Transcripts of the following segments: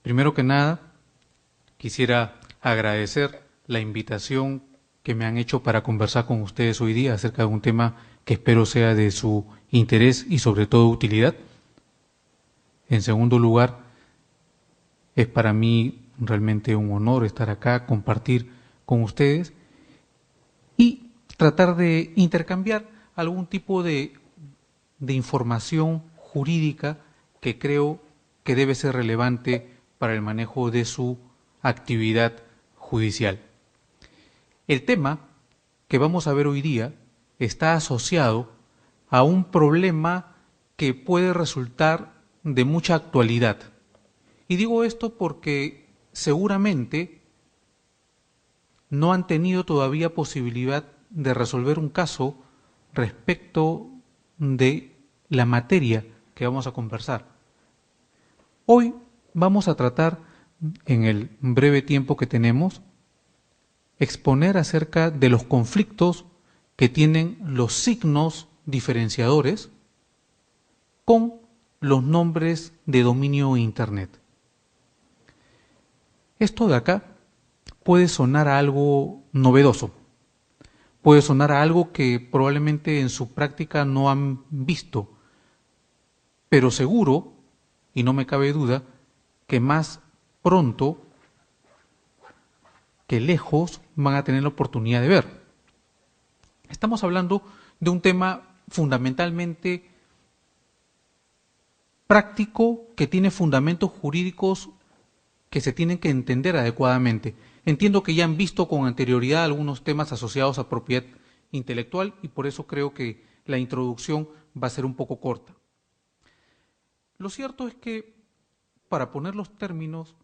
Primero que nada, quisiera agradecer la invitación que me han hecho para conversar con ustedes hoy día acerca de un tema que espero sea de su interés y sobre todo utilidad. En segundo lugar, es para mí realmente un honor estar acá, compartir con ustedes y tratar de intercambiar algún tipo de información jurídica que creo que debe ser relevante para el manejo de su actividad judicial. El tema que vamos a ver hoy día está asociado a un problema que puede resultar de mucha actualidad. Y digo esto porque seguramente no han tenido todavía posibilidad de resolver un caso respecto de la materia que vamos a conversar. Hoy vamos a tratar, en el breve tiempo que tenemos, exponer acerca de los conflictos que tienen los signos diferenciadores con los nombres de dominio Internet. Esto de acá puede sonar a algo novedoso, puede sonar a algo que probablemente en su práctica no han visto, pero seguro, y no me cabe duda, que más pronto que lejos van a tener la oportunidad de ver. Estamos hablando de un tema fundamentalmente práctico que tiene fundamentos jurídicos que se tienen que entender adecuadamente. Entiendo que ya han visto con anterioridad algunos temas asociados a propiedad intelectual y por eso creo que la introducción va a ser un poco corta. Lo cierto es que, para poner los términos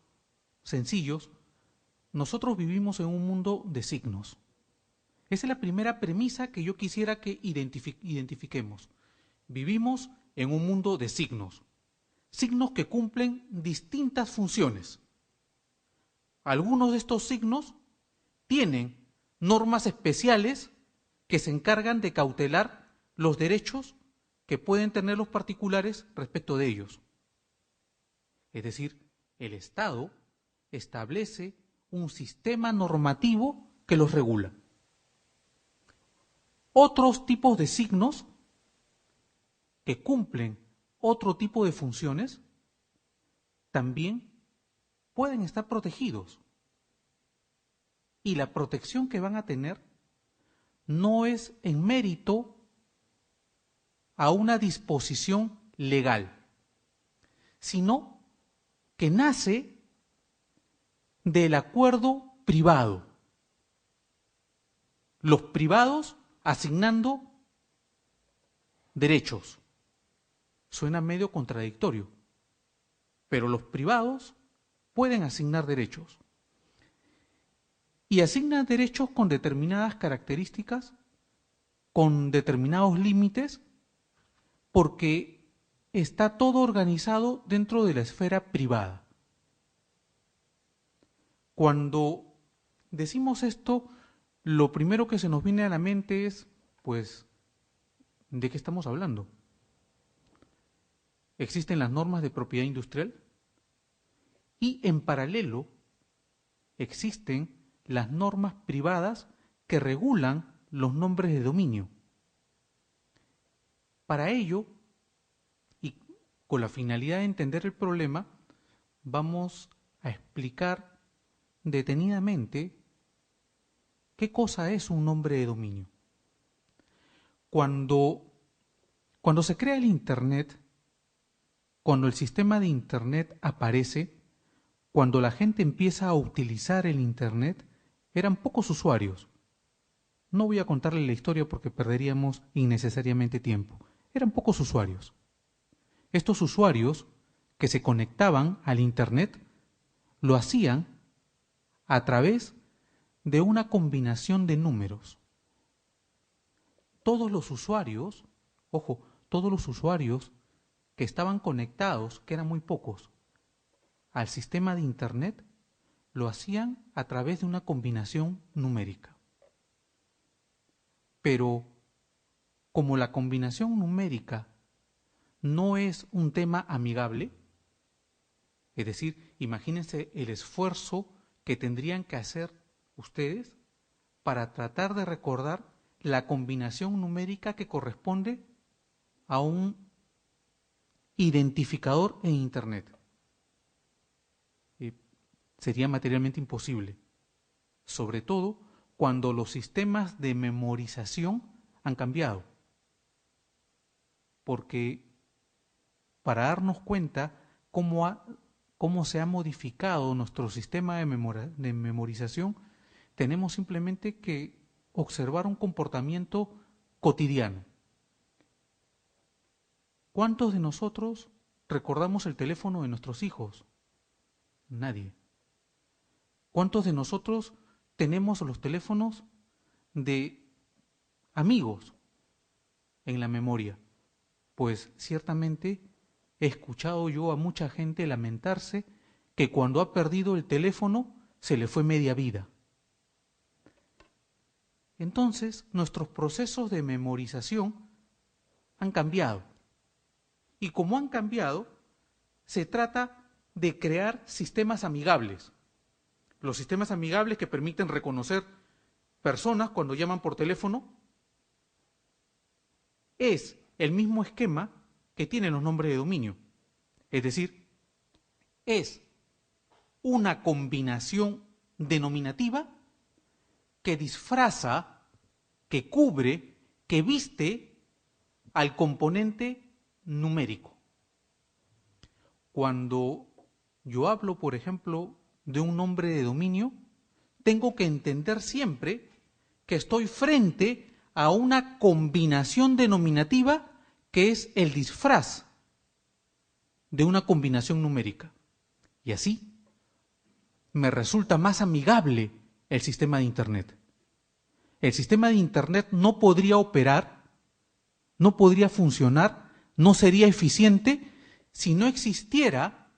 sencillos, nosotros vivimos en un mundo de signos. Esa es la primera premisa que yo quisiera que identifiquemos. Vivimos en un mundo de signos. Signos que cumplen distintas funciones. Algunos de estos signos tienen normas especiales que se encargan de cautelar los derechos que pueden tener los particulares respecto de ellos. Es decir, el Estado establece un sistema normativo que los regula. Otros tipos de signos que cumplen otro tipo de funciones también pueden estar protegidos. Y la protección que van a tener no es en mérito a una disposición legal, sino que nace del acuerdo privado. Los privados asignando derechos. Suena medio contradictorio, pero los privados pueden asignar derechos. Y asignan derechos con determinadas características, con determinados límites, porque está todo organizado dentro de la esfera privada. Cuando decimos esto, lo primero que se nos viene a la mente es, pues, ¿de qué estamos hablando? Existen las normas de propiedad industrial y en paralelo existen las normas privadas que regulan los nombres de dominio. Para ello, y con la finalidad de entender el problema, vamos a explicar detenidamente qué cosa es un nombre de dominio. Cuando se crea el Internet, cuando el sistema de Internet aparece, cuando la gente empieza a utilizar el Internet, eran pocos usuarios. No voy a contarle la historia porque perderíamos innecesariamente tiempo. Eran pocos usuarios. Estos usuarios que se conectaban al Internet lo hacían a través de una combinación de números. Todos los usuarios, ojo, todos los usuarios que estaban conectados, que eran muy pocos, al sistema de Internet, lo hacían a través de una combinación numérica. Pero como la combinación numérica no es un tema amigable, Es decir, imagínense el esfuerzo que tendrían que hacer ustedes para tratar de recordar la combinación numérica que corresponde a un identificador en Internet. Sería materialmente imposible, sobre todo cuando los sistemas de memorización han cambiado. Porque para darnos cuenta cómo se ha modificado nuestro sistema de memorización, tenemos simplemente que observar un comportamiento cotidiano. ¿Cuántos de nosotros recordamos el teléfono de nuestros hijos? Nadie. ¿Cuántos de nosotros tenemos los teléfonos de amigos en la memoria? Pues ciertamente he escuchado yo a mucha gente lamentarse que cuando ha perdido el teléfono se le fue media vida. Entonces, nuestros procesos de memorización han cambiado. Y como han cambiado, se trata de crear sistemas amigables. Los sistemas amigables que permiten reconocer personas cuando llaman por teléfono es el mismo esquema que tienen los nombres de dominio. Es decir, es una combinación denominativa que disfraza, que cubre, que viste al componente numérico. Cuando yo hablo, por ejemplo, de un nombre de dominio, tengo que entender siempre que estoy frente a una combinación denominativa que es el disfraz de una combinación numérica. Y así me resulta más amigable el sistema de Internet. El sistema de Internet no podría operar, no podría funcionar, no sería eficiente si no existiera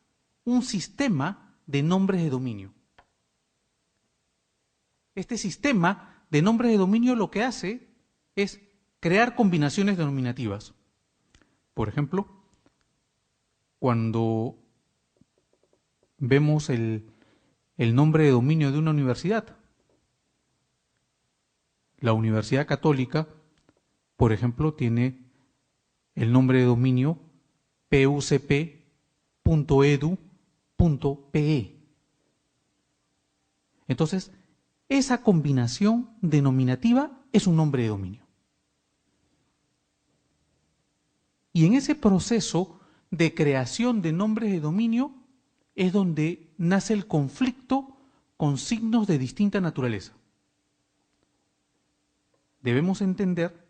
un sistema de nombres de dominio. Este sistema de nombres de dominio lo que hace es crear combinaciones denominativas. Por ejemplo, cuando vemos el nombre de dominio de una universidad, la Universidad Católica, por ejemplo, tiene el nombre de dominio pucp.edu.pe. Entonces, esa combinación denominativa es un nombre de dominio. Y en ese proceso de creación de nombres de dominio es donde nace el conflicto con signos de distinta naturaleza. Debemos entender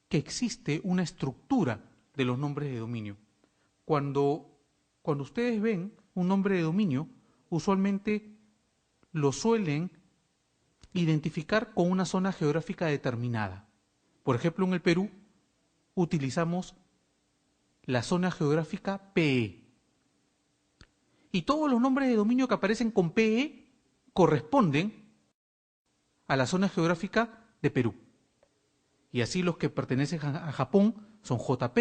que existe una estructura de los nombres de dominio. Cuando ustedes ven un nombre de dominio, usualmente lo suelen identificar con una zona geográfica determinada. Por ejemplo, en el Perú utilizamos la zona geográfica PE. Y todos los nombres de dominio que aparecen con PE corresponden a la zona geográfica de Perú. Y así los que pertenecen a Japón son JP,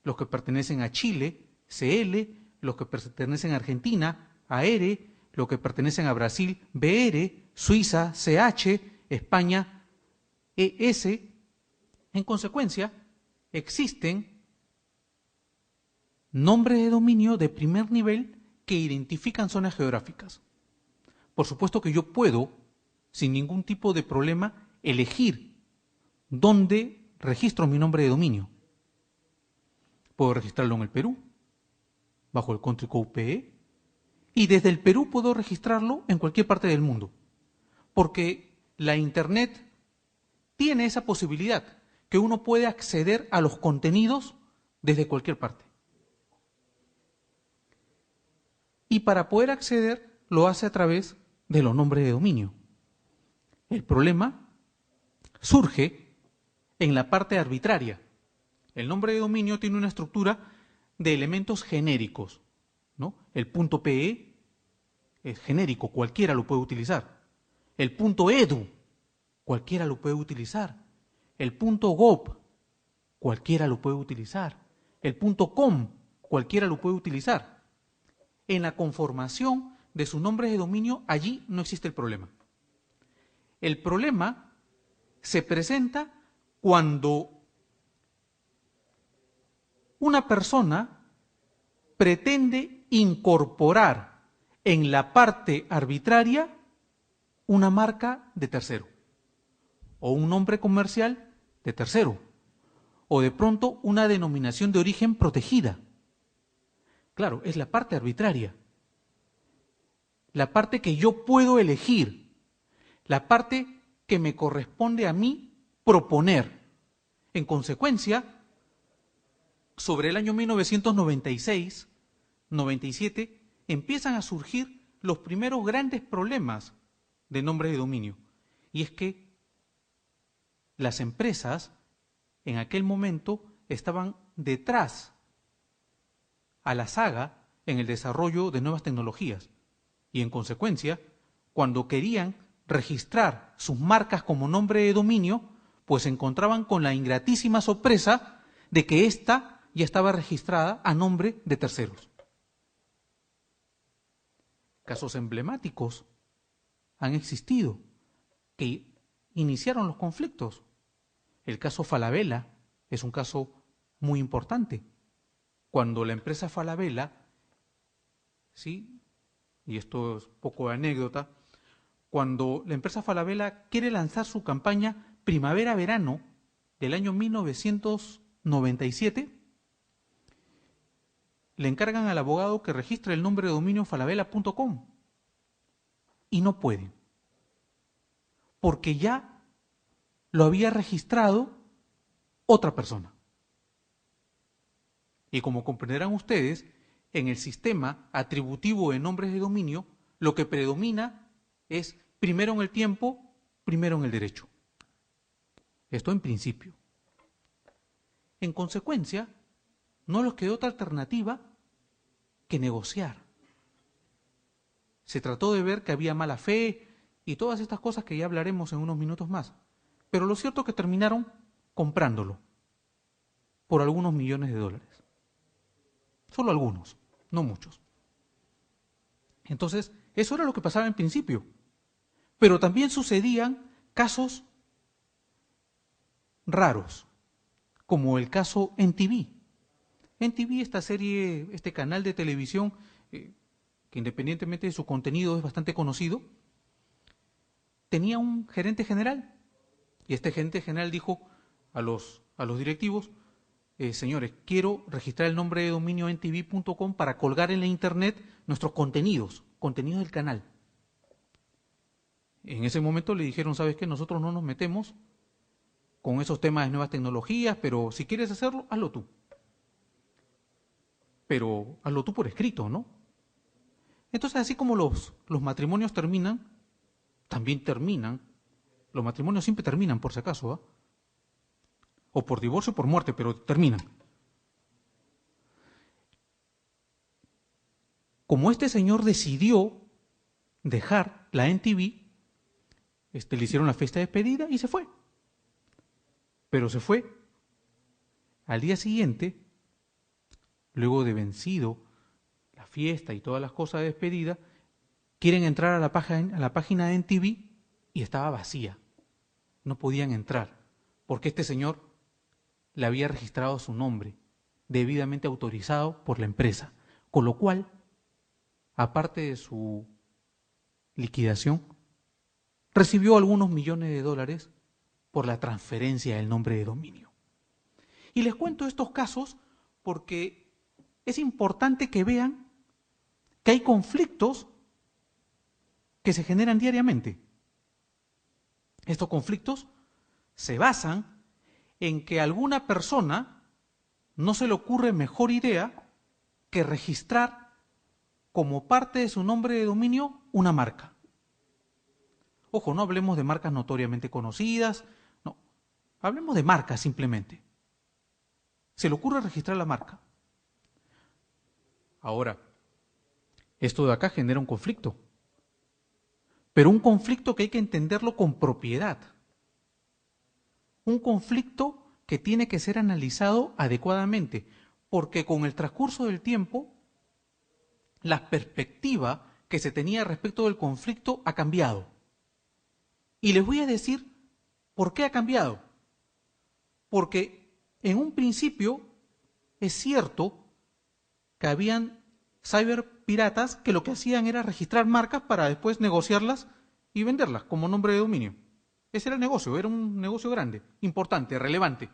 los que pertenecen a Chile, CL, los que pertenecen a Argentina, AR, los que pertenecen a Brasil, BR, Suiza, CH, España, ES. En consecuencia, existen nombres de dominio de primer nivel que identifican zonas geográficas. Por supuesto que yo puedo, sin ningún tipo de problema, elegir dónde registro mi nombre de dominio. Puedo registrarlo en el Perú, bajo el country code PE, y desde el Perú puedo registrarlo en cualquier parte del mundo, porque la Internet tiene esa posibilidad, que uno puede acceder a los contenidos desde cualquier parte. Y para poder acceder, lo hace a través de los nombres de dominio. El problema surge en la parte arbitraria. El nombre de dominio tiene una estructura de elementos genéricos, ¿no? El punto .pe es genérico, cualquiera lo puede utilizar. El punto .edu, cualquiera lo puede utilizar. El punto .gov, cualquiera lo puede utilizar. El punto .com, cualquiera lo puede utilizar. En la conformación de sus nombres de dominio, allí no existe el problema. El problema se presenta cuando una persona pretende incorporar en la parte arbitraria una marca de tercero, o un nombre comercial de tercero, o de pronto una denominación de origen protegida. Claro, es la parte arbitraria, la parte que yo puedo elegir, la parte que me corresponde a mí proponer. En consecuencia, sobre el año 1996, 97, empiezan a surgir los primeros grandes problemas de nombres de dominio. Y es que las empresas en aquel momento estaban detrás a la saga en el desarrollo de nuevas tecnologías. Y en consecuencia, cuando querían registrar sus marcas como nombre de dominio, pues se encontraban con la ingratísima sorpresa de que ésta ya estaba registrada a nombre de terceros. Casos emblemáticos han existido que iniciaron los conflictos. El caso Falabella es un caso muy importante. Cuando la empresa Falabella, ¿sí? Y esto es poco de anécdota, cuando la empresa Falabella quiere lanzar su campaña primavera-verano del año 1997, le encargan al abogado que registre el nombre de dominio falabella.com y no puede, porque ya lo había registrado otra persona. Y como comprenderán ustedes, en el sistema atributivo de nombres de dominio, lo que predomina es primero en el tiempo, primero en el derecho. Esto en principio. En consecuencia, no les quedó otra alternativa que negociar. Se trató de ver que había mala fe y todas estas cosas que ya hablaremos en unos minutos más. Pero lo cierto es que terminaron comprándolo por algunos millones de dólares. Solo algunos, no muchos. Entonces, eso era lo que pasaba en principio. Pero también sucedían casos raros, como el caso NTV. NTV, esta serie, este canal de televisión, que independientemente de su contenido es bastante conocido, tenía un gerente general. Y este gerente general dijo a los directivos, señores, quiero registrar el nombre de dominio ntv.com para colgar en la internet nuestros contenidos del canal. En ese momento le dijeron, ¿sabes qué? Nosotros no nos metemos con esos temas de nuevas tecnologías, pero si quieres hacerlo, hazlo tú. Pero hazlo tú por escrito, ¿no? Entonces, así como los matrimonios terminan, también terminan, los matrimonios siempre terminan, por si acaso, ¿eh? O por divorcio o por muerte, pero terminan. Como este señor decidió dejar la NTV, le hicieron la fiesta de despedida y se fue. Pero se fue. Al día siguiente, luego de vencido la fiesta y todas las cosas de despedida, quieren entrar a la página de NTV y estaba vacía. No podían entrar, porque este señor le había registrado su nombre, debidamente autorizado por la empresa, con lo cual, aparte de su liquidación, recibió algunos millones de dólares por la transferencia del nombre de dominio. Y les cuento estos casos porque es importante que vean que hay conflictos que se generan diariamente. Estos conflictos se basan en que a alguna persona no se le ocurre mejor idea que registrar como parte de su nombre de dominio una marca. Ojo, no hablemos de marcas notoriamente conocidas, no, hablemos de marcas simplemente. Se le ocurre registrar la marca. Ahora, esto de acá genera un conflicto, pero un conflicto que hay que entenderlo con propiedad. Un conflicto que tiene que ser analizado adecuadamente, porque con el transcurso del tiempo, la perspectiva que se tenía respecto del conflicto ha cambiado. Y les voy a decir por qué ha cambiado. Porque en un principio es cierto que habían cyberpiratas que lo que hacían era registrar marcas para después negociarlas y venderlas como nombre de dominio. Ese era el negocio, era un negocio grande, importante, relevante,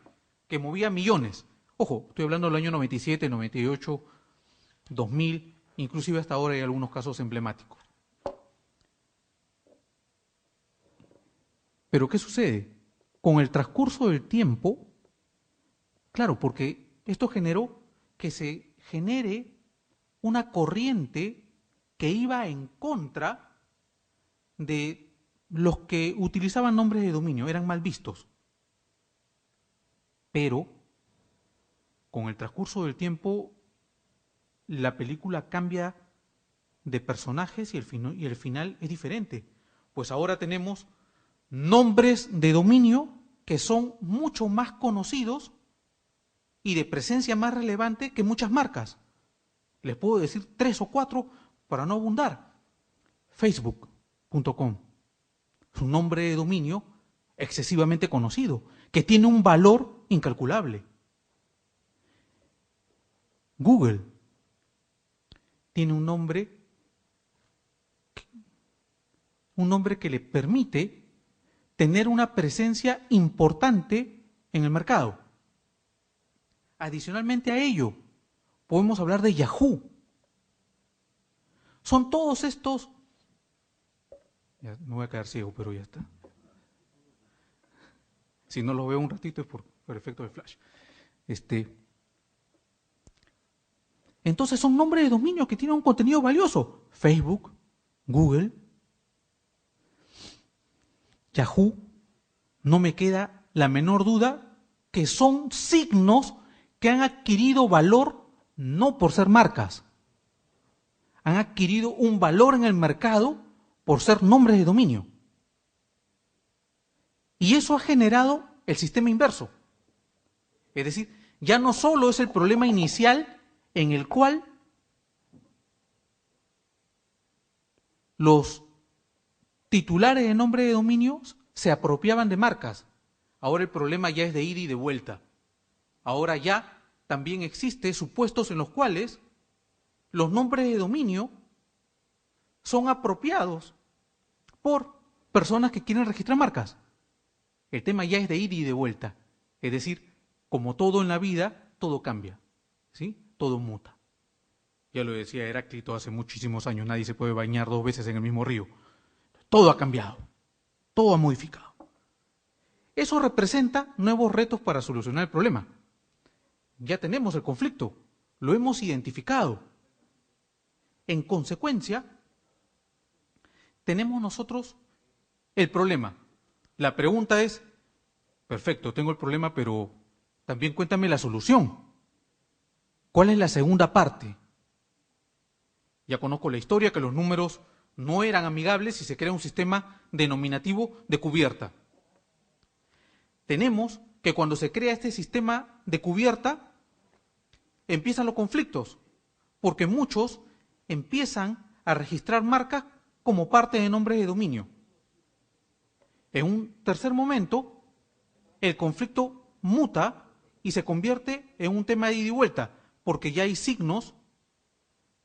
que movía millones. Ojo, estoy hablando del año 97, 98, 2000, inclusive hasta ahora hay algunos casos emblemáticos. Pero ¿qué sucede? Con el transcurso del tiempo, claro, porque esto generó que se genere una corriente que iba en contra de los que utilizaban nombres de dominio, eran mal vistos. Pero con el transcurso del tiempo, la película cambia de personajes y el final es diferente. Pues ahora tenemos nombres de dominio que son mucho más conocidos y de presencia más relevante que muchas marcas. Les puedo decir 3 o 4 para no abundar. Facebook.com es un nombre de dominio excesivamente conocido, que tiene un valor incalculable. Google tiene un nombre que le permite tener una presencia importante en el mercado. Adicionalmente a ello, podemos hablar de Yahoo. Son todos estos... Ya, me voy a quedar ciego, pero ya está. Si no lo veo un ratito es por efecto de flash. Entonces son nombres de dominio que tienen un contenido valioso. Facebook, Google, Yahoo, no me queda la menor duda que son signos que han adquirido valor no por ser marcas. Han adquirido un valor en el mercado por ser nombres de dominio. Y eso ha generado el sistema inverso. Es decir, ya no solo es el problema inicial en el cual los titulares de nombre de dominios se apropiaban de marcas. Ahora el problema ya es de ida y de vuelta. Ahora ya también existen supuestos en los cuales los nombres de dominio son apropiados por personas que quieren registrar marcas. El tema ya es de ida y de vuelta. Es decir, como todo en la vida, todo cambia, ¿sí? Todo muta. Ya lo decía Heráclito hace muchísimos años, nadie se puede bañar 2 veces en el mismo río. Todo ha cambiado, todo ha modificado. Eso representa nuevos retos para solucionar el problema. Ya tenemos el conflicto, lo hemos identificado. En consecuencia, tenemos nosotros el problema. La pregunta es, perfecto, tengo el problema, pero también cuéntame la solución. ¿Cuál es la segunda parte? Ya conozco la historia, que los números no eran amigables y se crea un sistema denominativo de cubierta. Tenemos que cuando se crea este sistema de cubierta, empiezan los conflictos, porque muchos empiezan a registrar marcas como parte de nombres de dominio. En un tercer momento, el conflicto muta y se convierte en un tema de ida y vuelta, porque ya hay signos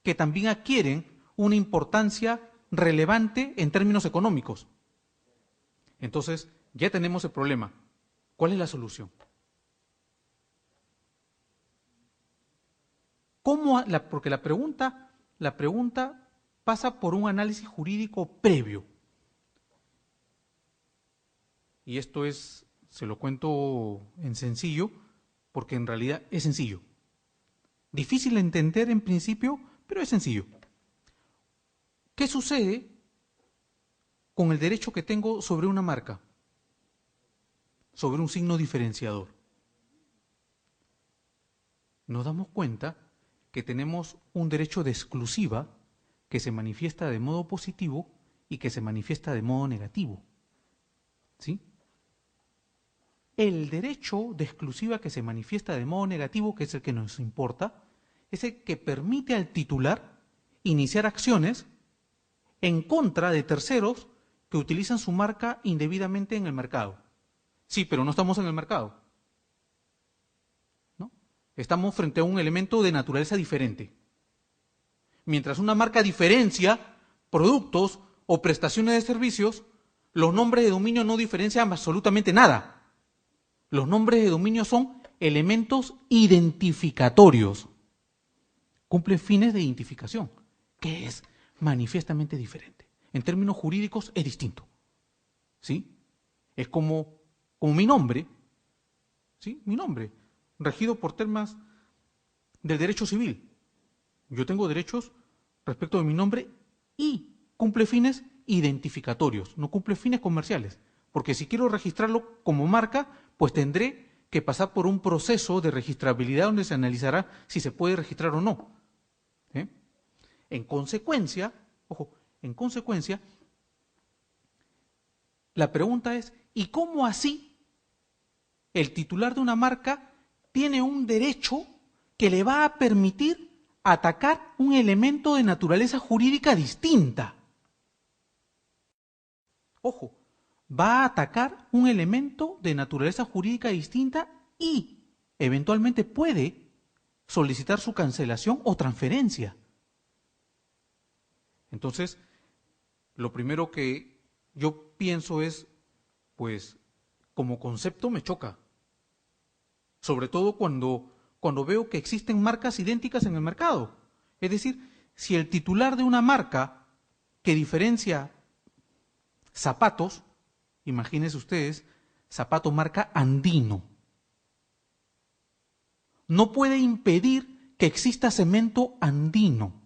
que también adquieren una importancia relevante en términos económicos. Entonces, ya tenemos el problema. ¿Cuál es la solución? Porque la pregunta pasa por un análisis jurídico previo. Y esto se lo cuento en sencillo, porque en realidad es sencillo. Difícil de entender en principio, pero es sencillo. ¿Qué sucede con el derecho que tengo sobre una marca? Sobre un signo diferenciador. Nos damos cuenta que tenemos un derecho de exclusiva que se manifiesta de modo positivo y que se manifiesta de modo negativo. ¿Sí? el derecho de exclusiva que se manifiesta de modo negativo, que es el que nos importa, es el que permite al titular iniciar acciones en contra de terceros que utilizan su marca indebidamente en el mercado. Sí, pero no estamos en el mercado, ¿no? Estamos frente a un elemento de naturaleza diferente. Mientras una marca diferencia productos o prestaciones de servicios, los nombres de dominio no diferencian absolutamente nada. Los nombres de dominio son elementos identificatorios. Cumplen fines de identificación, que es manifiestamente diferente. En términos jurídicos es distinto. ¿Sí? Es como mi nombre, ¿sí? Mi nombre, regido por temas del derecho civil. Yo tengo derechos respecto de mi nombre y cumple fines identificatorios, no cumple fines comerciales. Porque si quiero registrarlo como marca, pues tendré que pasar por un proceso de registrabilidad donde se analizará si se puede registrar o no. En consecuencia, la pregunta es, ¿y cómo así el titular de una marca tiene un derecho que le va a permitir atacar un elemento de naturaleza jurídica distinta? Ojo, va a atacar un elemento de naturaleza jurídica distinta y eventualmente puede solicitar su cancelación o transferencia. Entonces, lo primero que yo pienso es, pues, como concepto me choca. Sobre todo cuando veo que existen marcas idénticas en el mercado. Es decir, si el titular de una marca que diferencia zapatos, imagínense ustedes, zapato marca Andino, no puede impedir que exista cemento andino,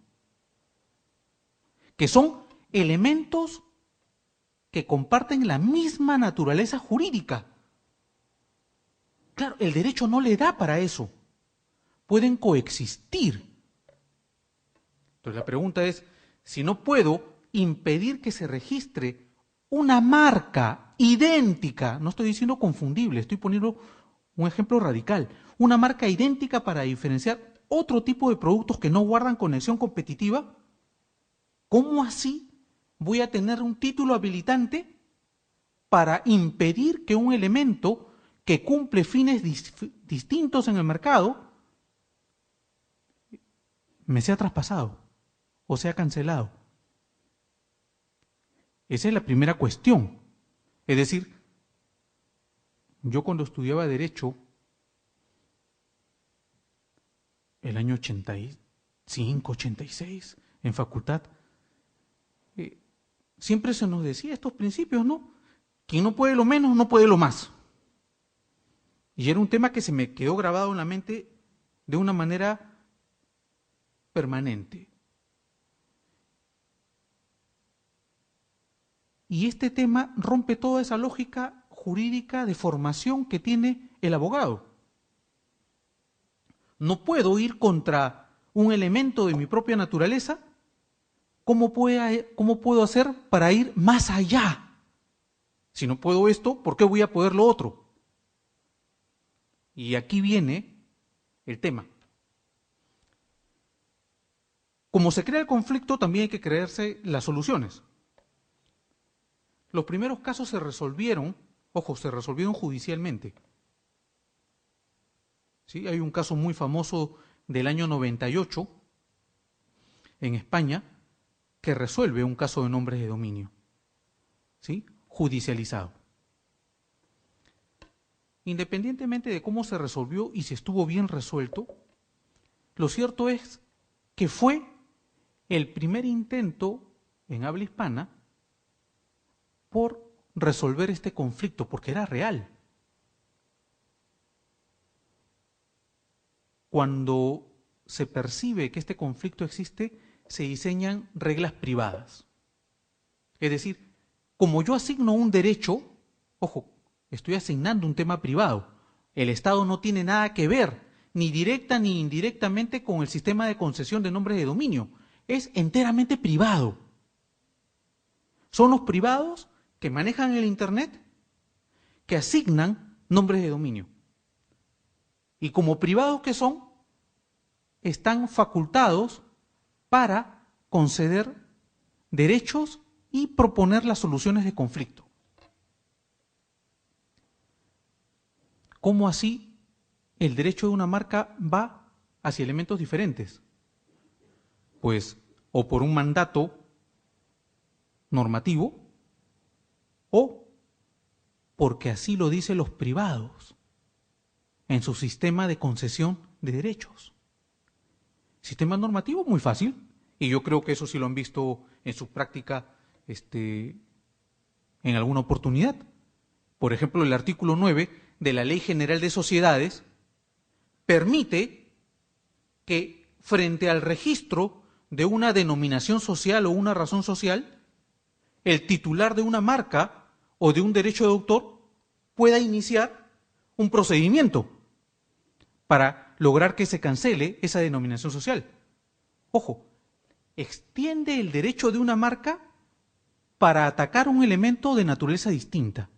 que son elementos que comparten la misma naturaleza jurídica. Claro, el derecho no le da para eso. Pueden coexistir. Entonces la pregunta es, si no puedo impedir que se registre una marca idéntica, no estoy diciendo confundible, estoy poniendo un ejemplo radical, una marca idéntica para diferenciar otro tipo de productos que no guardan conexión competitiva, ¿cómo así voy a tener un título habilitante para impedir que un elemento que cumple fines distintos en el mercado me sea traspasado o sea cancelado? Esa es la primera cuestión. Es decir, yo cuando estudiaba Derecho, el año 85, 86, en facultad, siempre se nos decía estos principios, ¿no? Quien no puede lo menos, no puede lo más. Y era un tema que se me quedó grabado en la mente de una manera permanente. Y este tema rompe toda esa lógica jurídica de formación que tiene el abogado. No puedo ir contra un elemento de mi propia naturaleza. ¿Cómo puedo hacer para ir más allá? Si no puedo esto, ¿por qué voy a poder lo otro? Y aquí viene el tema. Como se crea el conflicto, también hay que creerse las soluciones. Los primeros casos se resolvieron, se resolvieron judicialmente. ¿Sí? Hay un caso muy famoso del año 98 en España que resuelve un caso de nombres de dominio, ¿sí? Judicializado. Independientemente de cómo se resolvió y si estuvo bien resuelto, lo cierto es que fue el primer intento en habla hispana por resolver este conflicto, porque era real. Cuando se percibe que este conflicto existe, se diseñan reglas privadas. Es decir, como yo asigno un derecho, estoy asignando un tema privado. El Estado no tiene nada que ver, ni directa ni indirectamente, con el sistema de concesión de nombres de dominio. Es enteramente privado. Son los privados que manejan el Internet, que asignan nombres de dominio. Y como privados que son, están facultados para conceder derechos y proponer las soluciones de conflicto. ¿Cómo así el derecho de una marca va hacia elementos diferentes? Pues o por un mandato normativo o porque así lo dicen los privados en su sistema de concesión de derechos. Sistema normativo muy fácil, y yo creo que eso sí lo han visto en su práctica en alguna oportunidad. Por ejemplo, el artículo 9 de la Ley General de Sociedades permite que frente al registro de una denominación social o una razón social, el titular de una marca o de un derecho de autor pueda iniciar un procedimiento para lograr que se cancele esa denominación social. Ojo, extiende el derecho de una marca para atacar un elemento de naturaleza distinta.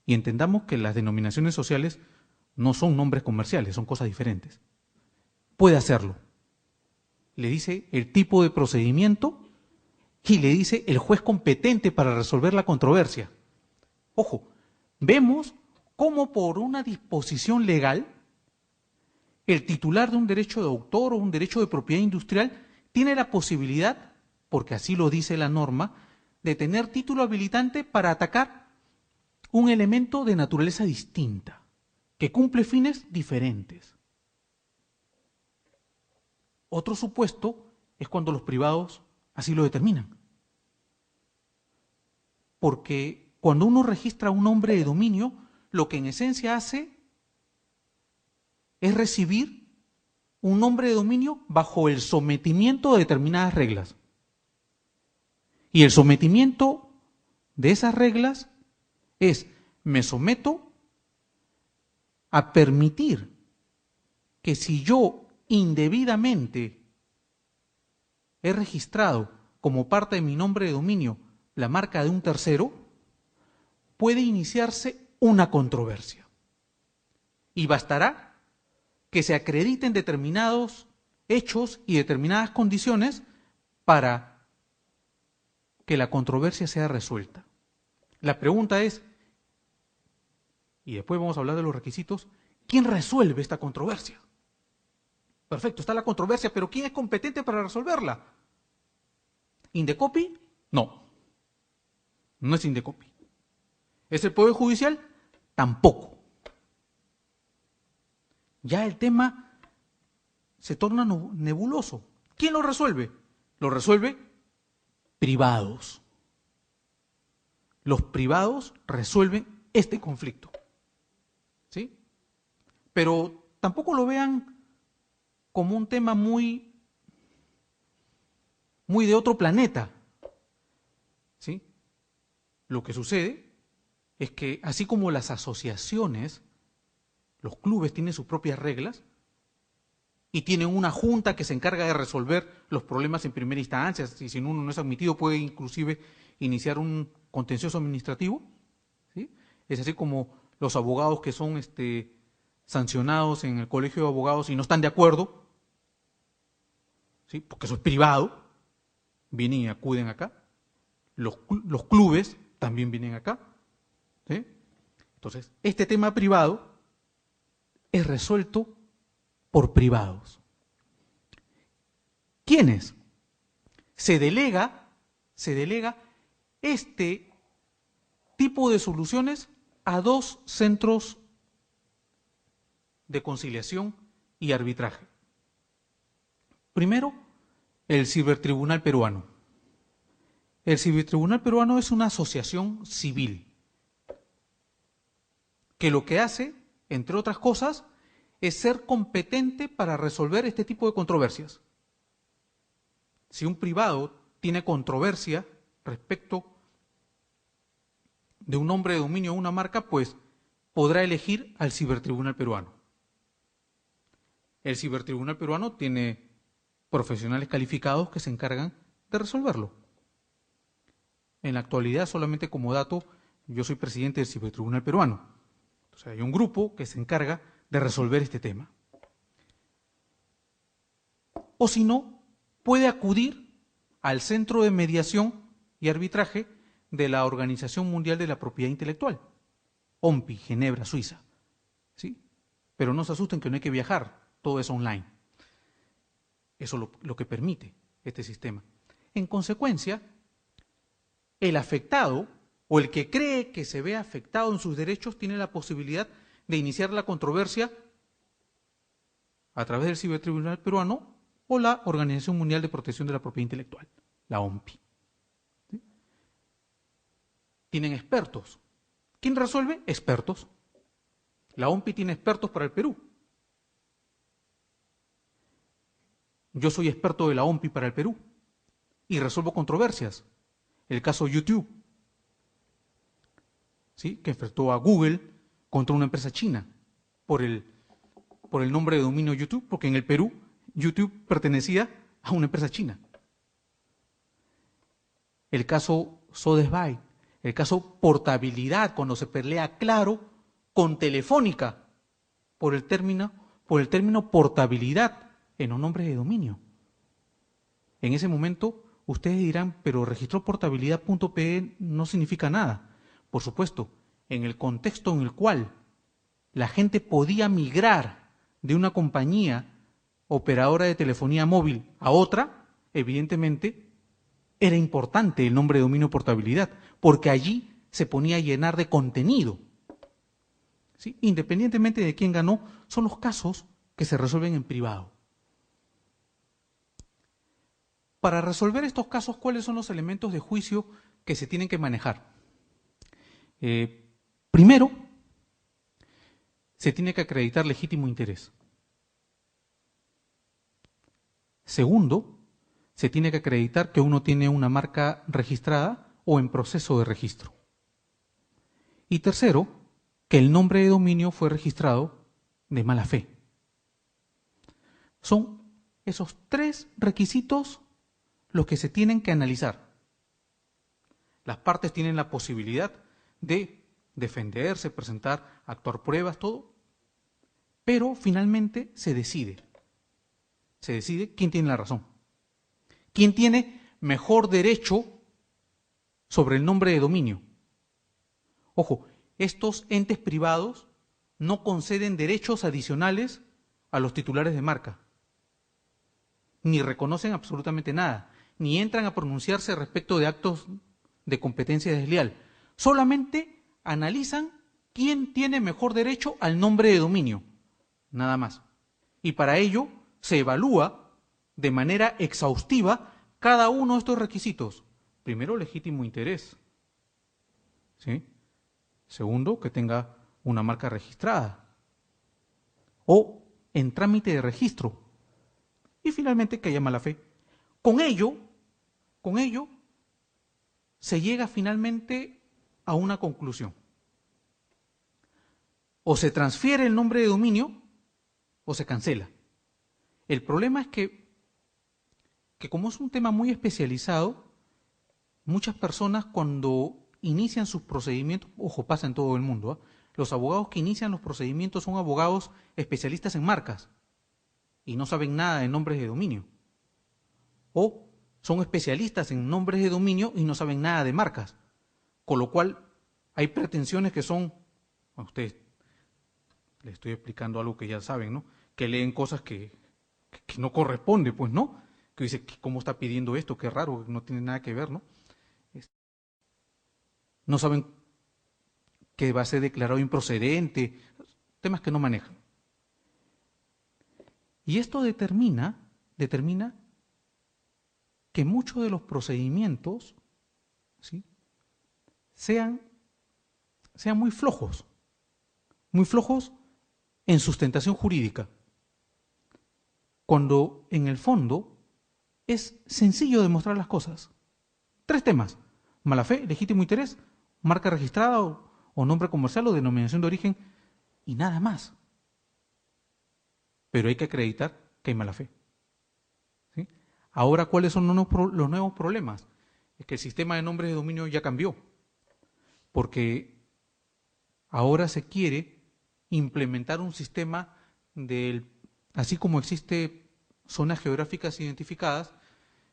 Y entendamos que las denominaciones sociales no son nombres comerciales, son cosas diferentes. Puede hacerlo. Le dice el tipo de procedimiento y le dice el juez competente para resolver la controversia. Ojo, vemos cómo por una disposición legal el titular de un derecho de autor o un derecho de propiedad industrial tiene la posibilidad, porque así lo dice la norma, de tener título habilitante para atacar un elemento de naturaleza distinta, que cumple fines diferentes. Otro supuesto es cuando los privados así lo determinan. Porque cuando uno registra un nombre de dominio, lo que en esencia hace es recibir un nombre de dominio bajo el sometimiento de determinadas reglas. Y el sometimiento de esas reglas es: me someto a permitir que si yo indebidamente he registrado como parte de mi nombre de dominio la marca de un tercero, puede iniciarse una controversia. Y bastará que se acrediten determinados hechos y determinadas condiciones para que la controversia sea resuelta. La pregunta es, y después vamos a hablar de los requisitos, ¿quién resuelve esta controversia? Perfecto, está la controversia, pero ¿quién es competente para resolverla? ¿Indecopi? No, no es Indecopi. ¿Es el Poder Judicial? Tampoco. Ya el tema se torna nebuloso. ¿Quién lo resuelve? Lo resuelve privados. Los privados resuelven este conflicto. ¿Sí? Pero tampoco lo vean como un tema muy de otro planeta. ¿Sí? Lo que sucede es que así como las asociaciones, los clubes tienen sus propias reglas y tienen una junta que se encarga de resolver los problemas en primera instancia, y si uno no es admitido puede inclusive iniciar un contencioso administrativo, ¿sí? Es así como los abogados que son sancionados en el colegio de abogados y no están de acuerdo, ¿sí? Porque eso es privado, vienen y acuden acá. Los clubes también vienen acá, ¿sí? Entonces, este tema privado es resuelto por privados. ¿Quiénes? Se delega este tipo de soluciones a dos centros de conciliación y arbitraje. Primero, el Cibertribunal Peruano. El Cibertribunal Peruano es una asociación civil que lo que hace, entre otras cosas, es ser competente para resolver este tipo de controversias. Si un privado tiene controversia respecto de un nombre de dominio o una marca, pues podrá elegir al Cibertribunal Peruano. El Cibertribunal Peruano tiene profesionales calificados que se encargan de resolverlo. En la actualidad, solamente como dato, yo soy presidente del Cibertribunal Peruano. Entonces hay un grupo que se encarga de resolver este tema. O si no, puede acudir al Centro de Mediación y Arbitraje de la Organización Mundial de la Propiedad Intelectual, OMPI, Ginebra, Suiza. ¿Sí? Pero no se asusten que no hay que viajar, todo es online. Eso es lo que permite este sistema. En consecuencia, el afectado o el que cree que se ve afectado en sus derechos tiene la posibilidad de iniciar la controversia a través del Cibertribunal peruano o la Organización Mundial de Protección de la Propiedad Intelectual, la OMPI. ¿Sí? Tienen expertos. ¿Quién resuelve? Expertos. La OMPI tiene expertos para el Perú. Yo soy experto de la OMPI para el Perú y resuelvo controversias. El caso YouTube, ¿sí? Que enfrentó a Google contra una empresa china por el nombre de dominio YouTube, porque en el Perú YouTube pertenecía a una empresa china. El caso SODESBY, el caso portabilidad, cuando se pelea Claro con Telefónica por el término portabilidad en los nombres de dominio. En ese momento ustedes dirán, pero registró portabilidad.pe no significa nada. Por supuesto, en el contexto en el cual la gente podía migrar de una compañía operadora de telefonía móvil a otra, evidentemente era importante el nombre de dominio portabilidad, porque allí se ponía a llenar de contenido. ¿Sí? Independientemente de quién ganó, son los casos que se resuelven en privado. Para resolver estos casos, ¿cuáles son los elementos de juicio que se tienen que manejar? Primero, se tiene que acreditar legítimo interés. Segundo, se tiene que acreditar que uno tiene una marca registrada o en proceso de registro. Y tercero, que el nombre de dominio fue registrado de mala fe. Son esos tres requisitos los que se tienen que analizar. Las partes tienen la posibilidad de defenderse, presentar, actuar pruebas, todo, pero finalmente se decide quién tiene la razón, quién tiene mejor derecho sobre el nombre de dominio. Ojo, estos entes privados no conceden derechos adicionales a los titulares de marca, ni reconocen absolutamente nada, ni entran a pronunciarse respecto de actos de competencia desleal. Solamente analizan quién tiene mejor derecho al nombre de dominio, nada más. Y para ello se evalúa de manera exhaustiva cada uno de estos requisitos. Primero, legítimo interés. ¿Sí? Segundo, que tenga una marca registrada o en trámite de registro. Y finalmente, que haya mala fe. Con ello, se llega finalmente a una conclusión. O se transfiere el nombre de dominio o se cancela. El problema es que como es un tema muy especializado, muchas personas cuando inician sus procedimientos, ojo, pasa en todo el mundo, los abogados que inician los procedimientos son abogados especialistas en marcas y no saben nada de nombres de dominio. O son especialistas en nombres de dominio y no saben nada de marcas. Con lo cual hay pretensiones que son, a ustedes les estoy explicando algo que ya saben, ¿no? Que leen cosas que no corresponde, pues, ¿no? Que dice, ¿cómo está pidiendo esto? Qué raro, no tiene nada que ver, ¿no? No saben que va a ser declarado improcedente, temas que no manejan. Y esto determina que muchos de los procedimientos, ¿sí?, sean muy flojos en sustentación jurídica, cuando en el fondo es sencillo demostrar las cosas. 3 temas: mala fe, legítimo interés, marca registrada o nombre comercial o denominación de origen, y nada más. Pero hay que acreditar que hay mala fe. ¿Sí? Ahora, ¿cuáles son los nuevos problemas? Es que el sistema de nombres de dominio ya cambió, porque ahora se quiere implementar un sistema así como existe zonas geográficas identificadas,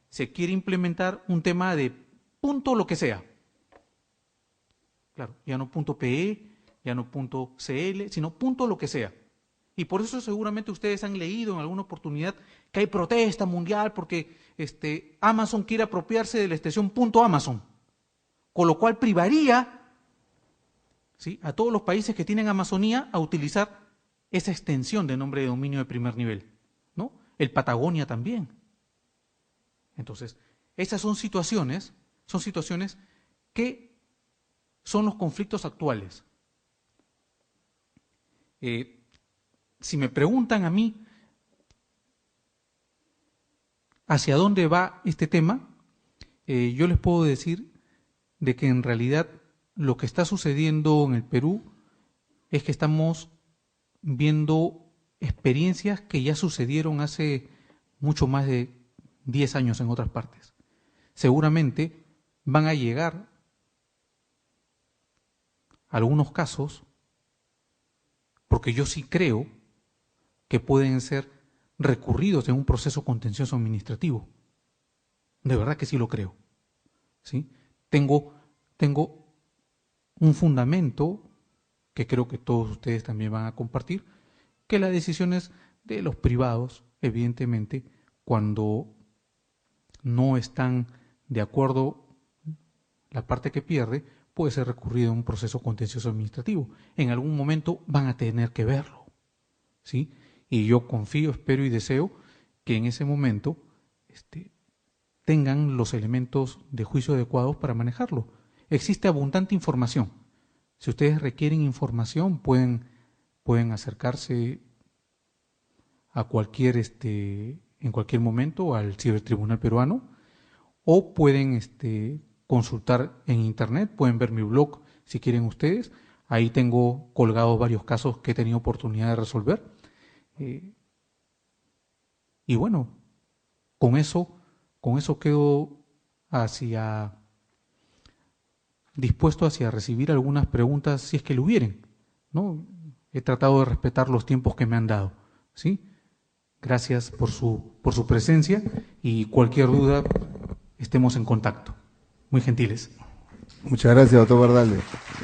se quiere implementar un tema de punto lo que sea. Claro, ya no punto PE, ya no punto CL, sino punto lo que sea. Y por eso seguramente ustedes han leído en alguna oportunidad que hay protesta mundial porque Amazon quiere apropiarse de la extensión punto Amazon, con lo cual privaría, ¿sí?, a todos los países que tienen Amazonía a utilizar esa extensión de nombre de dominio de primer nivel, ¿no? El Patagonia también. Entonces, esas son situaciones que son los conflictos actuales. Si me preguntan a mí hacia dónde va este tema, yo les puedo decir de que en realidad lo que está sucediendo en el Perú es que estamos viendo experiencias que ya sucedieron hace mucho más de 10 años en otras partes. Seguramente van a llegar algunos casos, porque yo sí creo que pueden ser recurridos en un proceso contencioso administrativo. De verdad que sí lo creo. ¿Sí? Tengo un fundamento que creo que todos ustedes también van a compartir, que las decisiones de los privados, evidentemente, cuando no están de acuerdo la parte que pierde, puede ser recurrido en un proceso contencioso administrativo. En algún momento van a tener que verlo, ¿sí? Y yo confío, espero y deseo que en ese momento tengan los elementos de juicio adecuados para manejarlo. Existe abundante información. Si ustedes requieren información, pueden acercarse a en cualquier momento al Cibertribunal Peruano, o pueden consultar en internet, pueden ver mi blog si quieren ustedes. Ahí tengo colgados varios casos que he tenido oportunidad de resolver. Y bueno, con eso quedo dispuesto hacia recibir algunas preguntas si es que lo hubieren, ¿no? He tratado de respetar los tiempos que me han dado, ¿sí? Gracias por su presencia, y cualquier duda estemos en contacto. Muy gentiles. Muchas gracias, doctor Bardales.